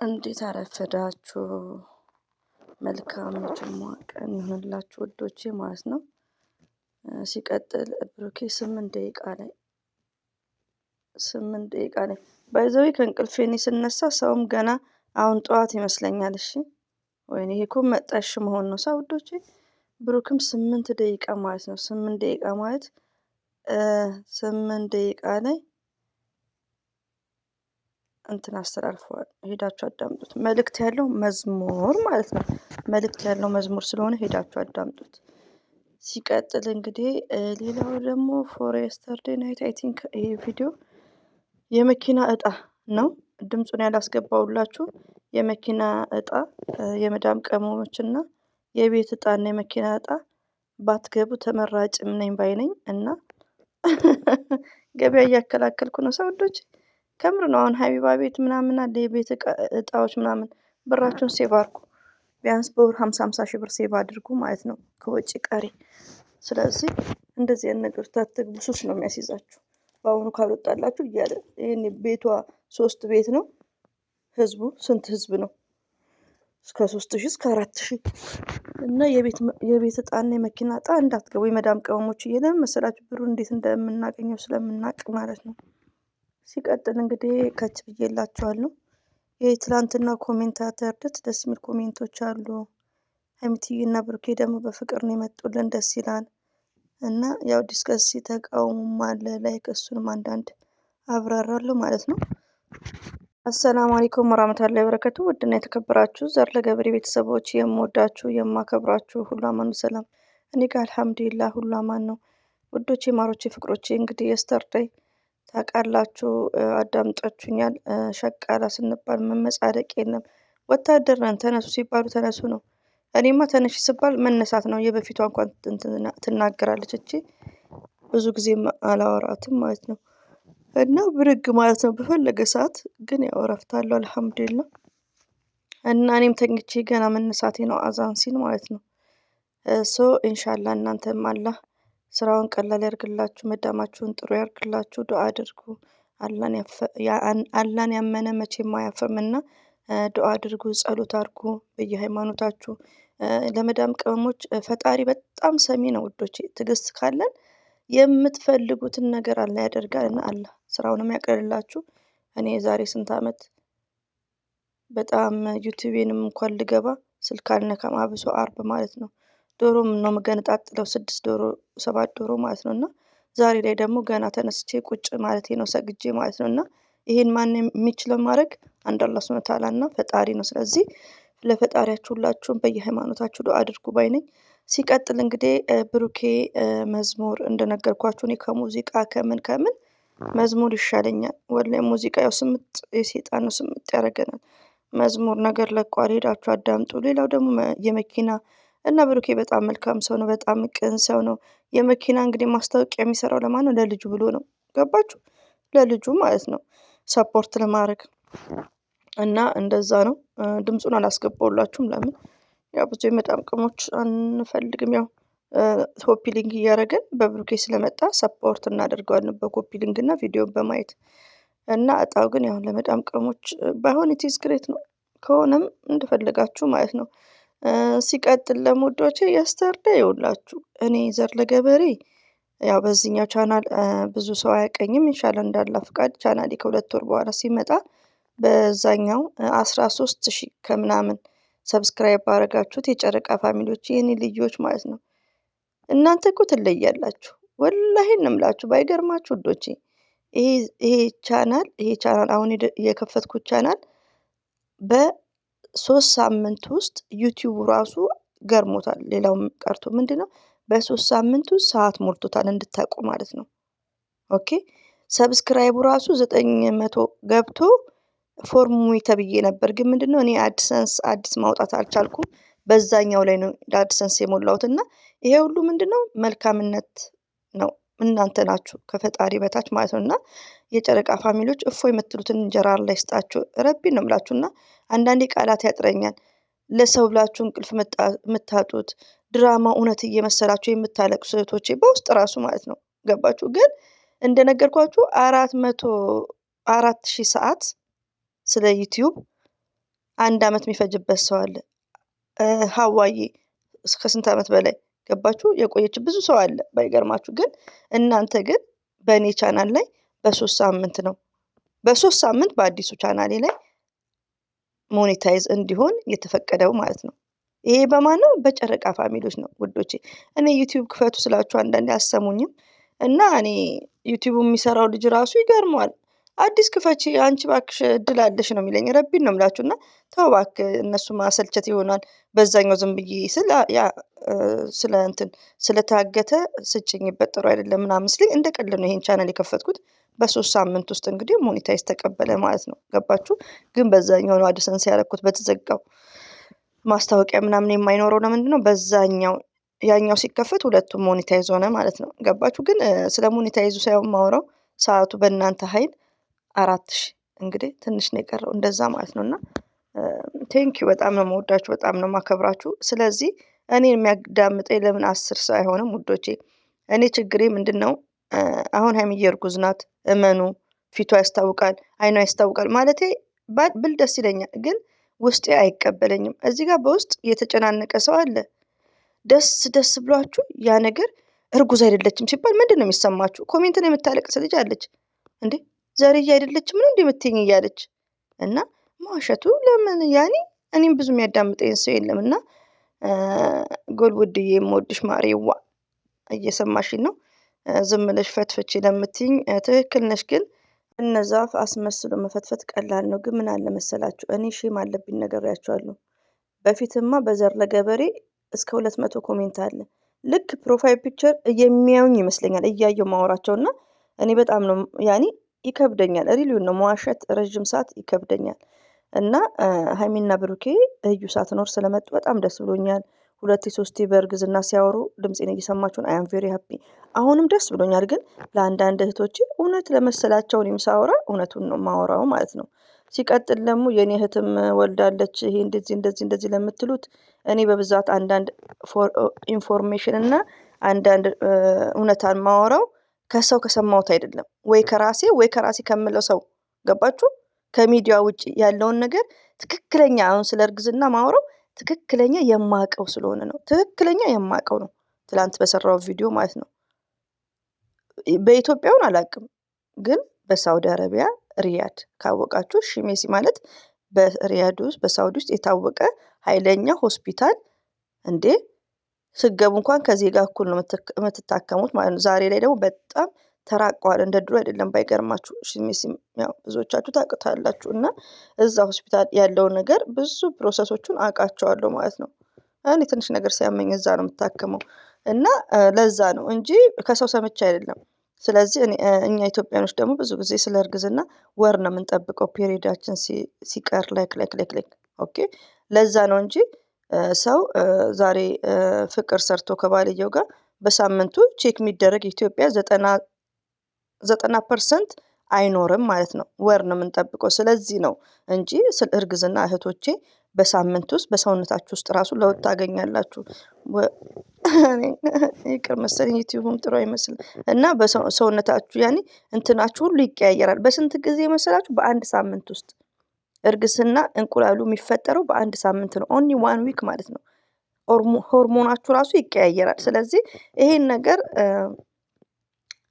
እንዴት አረፈዳችሁ? መልካም የጅማ ቀን ይሁንላችሁ ውዶቼ ማለት ነው። ሲቀጥል ብሩኬ 8 ደቂቃ ላይ ባይ ዘ ዌይ ከእንቅልፌ እኔ ስነሳ ሰውም ገና አሁን ጠዋት ይመስለኛል። እሺ ወይኔ ይሄ እኮ መጣሽ መሆን ነው ውዶቼ። ብሩክም 8 ደቂቃ ማለት ነው። 8 ደቂቃ ማለት 8 ደቂቃ ላይ እንትን አስተላልፈዋል። ሄዳችሁ አዳምጡት። መልእክት ያለው መዝሙር ማለት ነው። መልእክት ያለው መዝሙር ስለሆነ ሄዳችሁ አዳምጡት። ሲቀጥል እንግዲህ ሌላው ደግሞ ፎር የስተርዴይ ናይት አይ ቲንክ ይሄ ቪዲዮ የመኪና እጣ ነው። ድምፁን ያላስገባውላችሁ የመኪና እጣ የመዳም ቅመሞችና የቤት እጣና የመኪና እጣ ባትገቡ ተመራጭም ነኝ ባይ ነኝ። እና ገበያ እያከላከልኩ ነው ሰውዶች። ከምር ነው። አሁን ሀቢባ ቤት ምናምን አለ የቤት እጣዎች ምናምን ብራችሁን ሴቭ አድርጉ። ቢያንስ በወር 50 ሺህ ብር ሴቭ አድርጉ ማለት ነው ከወጪ ቀሪ። ስለዚህ እንደዚህ አይነት ነገር ታትግቡ። ሱስ ነው የሚያስይዛችሁ። በአሁኑ ካልወጣላችሁ እያለ ይሄኔ ቤቷ 3 ቤት ነው። ህዝቡ ስንት ህዝብ ነው? እስከ 3000 እስከ 4000 እና የቤት እጣና የመኪና እጣ እንዳትገቡ። የመዳም ቅመሞች እየለም መሰላችሁ ብሩ እንዴት እንደምናገኘው ስለምናቅ ማለት ነው። ሲቀጥል እንግዲህ ከች ብዬላችኋለሁ። የትላንትና ኮሜንታተር ደስ የሚል ኮሜንቶች አሉ። ሀይሚትዬና ብሩኬ ደግሞ በፍቅር ነው የመጡልን፣ ደስ ይላል። እና ያው ዲስከስ ተቃውሞም አለ ላይክ እሱንም አንዳንድ አብራራለሁ ማለት ነው። አሰላሙ አለይኩም ወራህመቱላሂ ወበረካቱ። ውድና የተከበራችሁ ዘር ለገበሬ ቤተሰቦች የምወዳችሁ የማከብራችሁ ሁሉ አማኑ ሰላም፣ እኔ ጋር አልሐምዱሊላህ ሁሉ አማን ነው። ውዶቼ ማሮቼ ፍቅሮቼ እንግዲህ የስተርዴይ ታውቃላችሁ፣ አዳምጣችሁኛል። ሸቃላ ስንባል መመጻደቅ የለም። ወታደር ነን ተነሱ ሲባሉ ተነሱ ነው። እኔማ ተነሽ ስባል መነሳት ነው። የበፊቷ እንኳን ትናገራለች እቺ ብዙ ጊዜ አላወራትም ማለት ነው። እና ብድግ ማለት ነው በፈለገ ሰዓት። ግን ያው እረፍታለሁ አልሐምዱሊላህ። እና እኔም ተኝቼ ገና መነሳቴ ነው አዛን ሲል ማለት ነው። ሶ ኢንሻአላህ እናንተም አላህ ስራውን ቀላል ያርግላችሁ፣ መዳማችሁን ጥሩ ያርግላችሁ። ዱአ አድርጉ። አላህን ያመነ መቼም አያፍርምና ዱአ አድርጉ፣ ጸሎት አድርጉ በየሃይማኖታችሁ። ለመዳም ቅመሞች ፈጣሪ በጣም ሰሚ ነው ውዶቼ። ትዕግስት ካለን የምትፈልጉትን ነገር አላህ ያደርጋል። እና አላህ ስራውንም ያቀልላችሁ። እኔ የዛሬ ስንት አመት በጣም ዩቲዩቤንም እንኳን ልገባ ስልክ አልነካም፣ አብሶ አርብ ማለት ነው። ዶሮም ነው መገነጣጥለው 6 ዶሮ 7 ዶሮ ማለት ነው። እና ዛሬ ላይ ደግሞ ገና ተነስቼ ቁጭ ማለቴ ነው ሰግጄ ማለት ነው። እና ይሄን ማን የሚችለው ማድረግ አንድ አላህ ሱብሃነሁ ወተዓላ እና ፈጣሪ ነው። ስለዚህ ለፈጣሪያችሁ ሁላችሁም በየሃይማኖታችሁ ዱአ አድርጉ ባይ ነኝ። ሲቀጥል እንግዲህ ብሩኬ መዝሙር እንደነገርኳችሁ እኔ ከሙዚቃ ከምን መዝሙር ይሻለኛል። ወላሂ ሙዚቃ ያው ስምጥ የሰይጣን ነው፣ ስምጥ ያደርገናል። መዝሙር ነገር ለቋል፣ ሄዳችሁ አዳምጡ። ሌላው ደግሞ የመኪና እና ብሩኬ በጣም መልካም ሰው ነው፣ በጣም ቅን ሰው ነው። የመኪና እንግዲህ ማስታወቂያ የሚሰራው ለማን ነው? ለልጁ ብሎ ነው። ገባችሁ? ለልጁ ማለት ነው፣ ሰፖርት ለማድረግ እና እንደዛ ነው። ድምፁን አላስገባውላችሁም። ለምን? ያው ብዙ የመዳም ቅመሞች አንፈልግም። ያው ኮፒ ሊንክ እያደረግን በብሩኬ ስለመጣ ሰፖርት እናደርገዋለን በኮፒ ሊንክ እና ቪዲዮን በማየት እና እጣው ግን ያው ለመዳም ቅመሞች ባይሆን ኢትስ ግሬት ነው። ከሆነም እንደፈለጋችሁ ማለት ነው። ሲቀጥል ለሙዶቼ የስተርዴይ ይውላችሁ እኔ ዘር ለገበሬ ያው በዚህኛው ቻናል ብዙ ሰው አያውቀኝም። ኢንሻአላህ እንዳላ ፍቃድ ቻናሌ ከ2 ወር በኋላ ሲመጣ በዛኛው 13,000 ከምናምን ሰብስክራይብ ባረጋችሁት የጨረቃ ፋሚሊዎች የኔ ልጆች ማለት ነው። እናንተ እኮ ትለያላችሁ። ወላሂ እንምላችሁ ባይገርማችሁ ውዶቼ። ይሄ ቻናል አሁን የከፈትኩት ቻናል በ3 ሳምንት ውስጥ ዩቲዩብ ራሱ ገርሞታል። ሌላውም ቀርቶ ምንድነው በ3 ሳምንት ውስጥ ሰዓት ሞልቶታል እንድታውቁ ማለት ነው። ኦኬ ሰብስክራይቡ ራሱ 900 ገብቶ ፎርሙ ተብዬ ነበር። ግን ምንድነው እኔ አዲስ ማውጣት አልቻልኩም። በዛኛው ላይ ነው አድሰንስ የሞላሁት። እና ይሄ ሁሉ ምንድነው መልካምነት ነው። እናንተ ናችሁ ከፈጣሪ በታች ማለት ነው። እና የጨረቃ ፋሚሊዎች እፎይ የምትሉትን እንጀራ ላይ ስጣችሁ። ረቢን ነው የምላችሁና አንዳንዴ ቃላት ያጥረኛል። ለሰው ብላችሁ እንቅልፍ የምታጡት ድራማ እውነት እየመሰላችሁ የምታለቅሱ እህቶቼ በውስጥ ራሱ ማለት ነው። ገባችሁ? ግን እንደነገርኳችሁ 400,000 ሰዓት ስለ ዩቲዩብ 1 ዓመት የሚፈጅበት ሰው አለ። ሀዋዬ እስከ ስንት ዓመት በላይ ገባችሁ የቆየች ብዙ ሰው አለ ባይገርማችሁ። ግን እናንተ ግን በእኔ ቻናል ላይ በ3 ሳምንት ነው በ3 ሳምንት በአዲሱ ቻናሌ ላይ ሞኔታይዝ እንዲሆን የተፈቀደው ማለት ነው። ይሄ በማን ነው? በጨረቃ ፋሚሊዎች ነው ውዶቼ። እኔ ዩቲዩብ ክፈቱ ስላችሁ አንዳንዴ አሰሙኝም እና እኔ ዩቲዩብ የሚሰራው ልጅ ራሱ ይገርመዋል። አዲስ ክፈቺ አንቺ እባክሽ እድል አለሽ ነው የሚለኝ። ረቢን ነው የምላችሁ እና ተው እባክህ እነሱ ማሰልቸት ይሆናል። በዛኛው ዝም ብዬ ስለ እንትን ስለታገተ ስጭኝበት ጥሩ አይደለም ምናምን ሲለኝ እንደ ቀልድ ነው ይሄን ቻናል የከፈትኩት። በ3 ሳምንት ውስጥ እንግዲህ ሞኔታይዝ ተቀበለ ማለት ነው። ገባችሁ? ግን በዛኛው ነው አድሰንስ ያደረኩት በተዘጋው ማስታወቂያ ምናምን የማይኖረው ለምንድን ነው? በዛኛው ያኛው ሲከፈት ሁለቱም ሞኔታይዝ ሆነ ማለት ነው። ገባችሁ? ግን ስለ ሞኔታይዙ ሳይሆን ማውራው ሰዓቱ በእናንተ ኃይል 4000 እንግዲህ ትንሽ ነው የቀረው እንደዛ ማለት ነው። እና ቴንኪው በጣም ነው የምወዳችሁ፣ በጣም ነው የማከብራችሁ። ስለዚህ እኔን የሚያዳምጠኝ ለምን 10 ሰው አይሆንም ውዶቼ? እኔ ችግሬ ምንድን ነው? አሁን ሀይሚዬ እርጉዝ ናት፣ እመኑ። ፊቷ ያስታውቃል፣ አይኗ ያስታውቃል። ማለቴ ብል ደስ ይለኛል፣ ግን ውስጤ አይቀበለኝም። እዚህ ጋር በውስጥ የተጨናነቀ ሰው አለ። ደስ ደስ ብሏችሁ ያ ነገር እርጉዝ አይደለችም ሲባል ምንድን ነው የሚሰማችሁ? ኮሜንት ላይ የምታለቅስ ልጅ አለች እንዴ ዘርዬ አይደለችም ነው እንዴ የምትይኝ እያለች እና መዋሸቱ ለምን ያኔ እኔም ብዙ የሚያዳምጠኝ ሰው የለም። እና ጎልውድዬ የምወድሽ ማሬዋ እየሰማሽኝ ነው? ዝም ብለሽ ፈትፍቺ ለምትይኝ ትክክል ነሽ። ግን እነዛ አስመስሎ መፈትፈት ቀላል ነው። ግን ምን አለ መሰላችሁ እኔ ሼም አለብኝ ነግሬያችኋለሁ። በፊትማ በዘር ለገበሬ እስከ 200 ኮሜንት አለ። ልክ ፕሮፋይል ፒክቸር የሚያዩኝ ይመስለኛል እያየው ማወራቸውና እኔ በጣም ነው ያኔ ይከብደኛል። ሪሊውን ነው መዋሸት ረጅም ሰዓት ይከብደኛል። እና ሀይሚና ብሩኬ እዩ ሳትኖር ስለመጡ በጣም ደስ ብሎኛል። 2 3 በእርግዝና ሲያወሩ ድምፄን እየሰማችሁን አይ አም ቬሪ ሃፒ። አሁንም ደስ ብሎኛል። ግን ለአንዳንድ እህቶቼ እውነት ለመሰላቸው እኔም ሳወራ እውነቱን ነው ማወራው ማለት ነው። ሲቀጥል ደግሞ የኔ እህትም ወልዳለች ይሄ እንደዚህ ለምትሉት እኔ በብዛት አንዳንድ ኢንፎርሜሽን እና አንዳንድ እውነታን ማወራው ከሰው ከሰማሁት አይደለም፣ ወይ ከራሴ ከምለው ሰው ገባችሁ? ከሚዲያ ውጪ ያለውን ነገር ትክክለኛ አሁን ስለ እርግዝና ማወራው ትክክለኛ የማቀው ስለሆነ ነው። ትክክለኛ የማቀው ነው። ትላንት በሰራው ቪዲዮ ማለት ነው። በኢትዮጵያውን አላቅም፣ ግን በሳውዲ አረቢያ ሪያድ ካወቃችሁ ሺሜሲ ማለት በሪያድ ውስጥ በሳውዲ ውስጥ የታወቀ ኃይለኛ ሆስፒታል እንዴ ስገቡ እንኳን ከዚህ ጋር እኩል ነው የምትታከሙት ማለት ነው። ዛሬ ላይ ደግሞ በጣም ተራቀዋል። እንደ ድሮ አይደለም። ባይገርማችሁ ሺሜሲ ያው ብዙዎቻችሁ ታውቁታላችሁ። እና እዛ ሆስፒታል ያለውን ነገር ብዙ ፕሮሰሶቹን አውቃቸዋለሁ ማለት ነው። እኔ ትንሽ ነገር ሲያመኝ እዛ ነው የምታከመው እና ለዛ ነው እንጂ ከሰው ሰምቼ አይደለም። ስለዚህ እኛ ኢትዮጵያኖች ደግሞ ብዙ ጊዜ ስለ እርግዝና ወር ነው የምንጠብቀው ፔሪዳችን ሲቀር ላይክ ኦኬ። ለዛ ነው እንጂ ሰው ዛሬ ፍቅር ሰርቶ ከባልየው ጋር በሳምንቱ ቼክ የሚደረግ ኢትዮጵያ 90% አይኖርም ማለት ነው። ወር ነው የምንጠብቀው። ስለዚህ ነው እንጂ ስለ እርግዝና እህቶቼ በሳምንት ውስጥ በሰውነታችሁ ውስጥ ራሱ ለውጥ ታገኛላችሁ። ይቅር መሰለኝ ዩቲዩብም ጥሩ አይመስልም። እና በሰውነታችሁ ያኔ እንትናችሁ ሁሉ ይቀያየራል። በስንት ጊዜ መሰላችሁ? በ1 ሳምንት ውስጥ እርግዝና እንቁላሉ የሚፈጠረው በ1 ሳምንት ነው። ኦንሊ 1 ዊክ ማለት ነው። ሆርሞናችሁ ራሱ ይቀያየራል። ስለዚህ ይሄን ነገር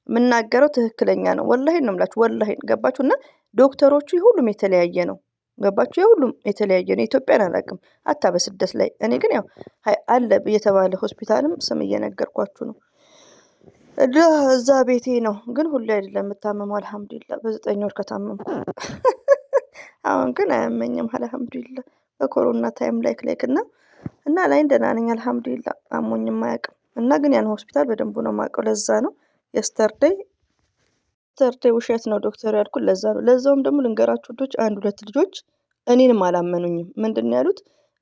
የምናገረው ትክክለኛ ነው። ወላሂ ነው የምላችሁ። ወላሂ ገባችሁ? እና ዶክተሮቹ ሁሉም የተለያየ ነው። ገባችሁ? የሁሉም የተለያየ ነው። ኢትዮጵያን አላውቅም አታ በስደት ላይ። እኔ ግን ያው አለ የተባለ ሆስፒታልም ስም እየነገርኳችሁ ነው። እዛ ቤቴ ነው። ግን ሁሌ አይደለም የምታመመው። አልሐምዱሊላህ በ9 ወር ከታመምኩ አሁን ግን አያመኝም። አልሐምዱሊላህ በኮሮና ታይም ላይክ እና ላይ ደህና ነኝ። አልሐምዱሊላህ አሞኝም አያውቅም። እና ግን ያን ሆስፒታል በደንብ ነው የማውቀው። ለዛ ነው የስተርዴይ ውሸት ነው ዶክተር ያልኩት ለዛ ነው። ለዛውም ደግሞ ልንገራችሁ ልጆች 1 2 ልጆች እኔንም አላመኑኝም። ምንድን ነው ያሉት?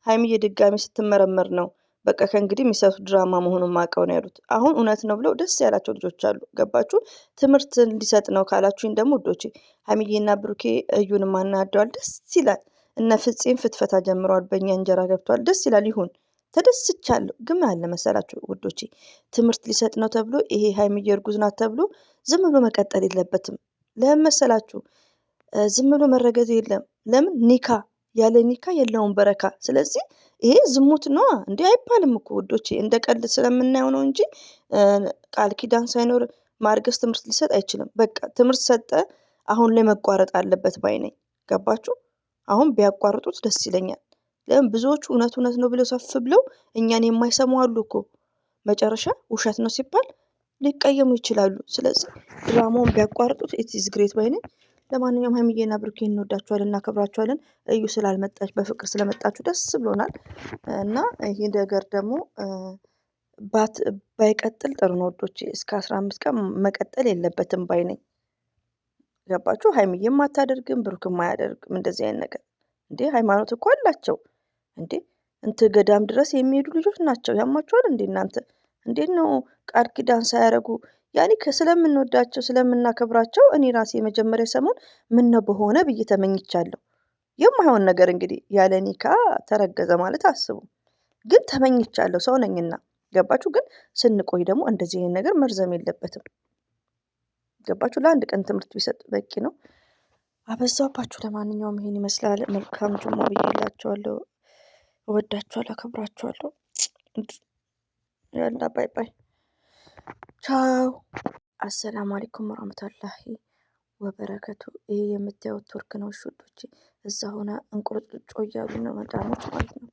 ሀይሚዬ ድጋሚ ስትመረመር ነው በቃ ከእንግዲህ የሚሰሩት ድራማ መሆኑን ማውቀው ነው ያሉት። አሁን እውነት ነው ብለው ደስ ያላቸው ልጆች አሉ። ገባችሁ? ትምህርት እንዲሰጥ ነው ካላችሁኝ ደግሞ ውዶቼ ሀይሚዬና ብሩኬ እዩንም አናደዋል። ደስ ይላል። እነ ፍፄም ፍትፈታ ጀምረዋል። በእኛ እንጀራ ገብተዋል። ደስ ይላል። ይሁን ተደስቻለሁ። ግን አለ መሰላችሁ ውዶቼ ትምህርት ሊሰጥ ነው ተብሎ ይሄ ሀይሚዬ እርጉዝ ናት ተብሎ ዝም ብሎ መቀጠል የለበትም። ለምን መሰላችሁ? ዝም ብሎ መረገዝ የለም። ለምን ኒካ ያለ ኒካ የለውም በረካ። ስለዚህ ይሄ ዝሙት ነዋ እንዴ? አይባልም እኮ ውዶቼ፣ እንደ ቀልድ ስለምናየው ነው እንጂ ቃል ኪዳን ሳይኖር ማርገዝ ትምህርት ሊሰጥ አይችልም። በቃ ትምህርት ሰጠ፣ አሁን ላይ መቋረጥ አለበት ባይ ነኝ። ገባችሁ? አሁን ቢያቋርጡት ደስ ይለኛል። ለምን ብዙዎቹ እውነት እውነት ነው ብለው ሰፍ ብለው እኛን የማይሰሙ አሉ እኮ። መጨረሻ ውሸት ነው ሲባል ሊቀየሙ ይችላሉ። ስለዚህ ድራማውን ቢያቋርጡት ኢትስ ግሬት ባይ ነኝ። ለማንኛውም ሀይሚዬና ብሩኬ እንወዳችኋለን፣ እናከብራችኋለን። እዩ ስላልመጣች በፍቅር ስለመጣችሁ ደስ ብሎናል። እና ይህ ነገር ደግሞ ባይቀጥል ጥሩ ነው ወዶቼ። እስከ 15 ቀን መቀጠል የለበትም ባይ ነኝ። ገባችሁ? ሀይሚዬም አታደርግም፣ ብሩክም አያደርግም እንደዚህ አይነት ነገር። እንዴ ሃይማኖት እኮ አላቸው እንዴ! ገዳም ድረስ የሚሄዱ ልጆች ናቸው። ያማችኋል እንዴ እናንተ? እንዴት ነው ቃል ኪዳን ሳያረጉ? ያኔ ስለምንወዳቸው ስለምናከብራቸው እኔ ራሴ የመጀመሪያ ሰሞን ምነው በሆነ ብዬ ተመኝቻለሁ። የማይሆን ነገር እንግዲህ ያለ ኒካ ተረገዘ ማለት አስቡ። ግን ተመኝቻለሁ፣ ሰው ነኝና። ገባችሁ? ግን ስንቆይ ደግሞ እንደዚህ አይነት ነገር መርዘም የለበትም። ገባችሁ? ለአንድ ቀን ትምህርት ቢሰጥ በቂ ነው። አበዛባችሁ። ለማንኛውም ይሄን ይመስላል። መልካም ጁማ ብያላችኋለሁ። እወዳችኋለሁ፣ አከብራችኋለሁ። ያላ ባይ ባይ፣ ቻው። አሰላሙ አለይኩም ወራህመቱላሂ ወበረከቱ። ይሄ የምታዩት ቱርክ ነው። ሹዶች እዛ ሆነ እንቁርጥጮ እያሉ ነው መዳሞች ማለት ነው።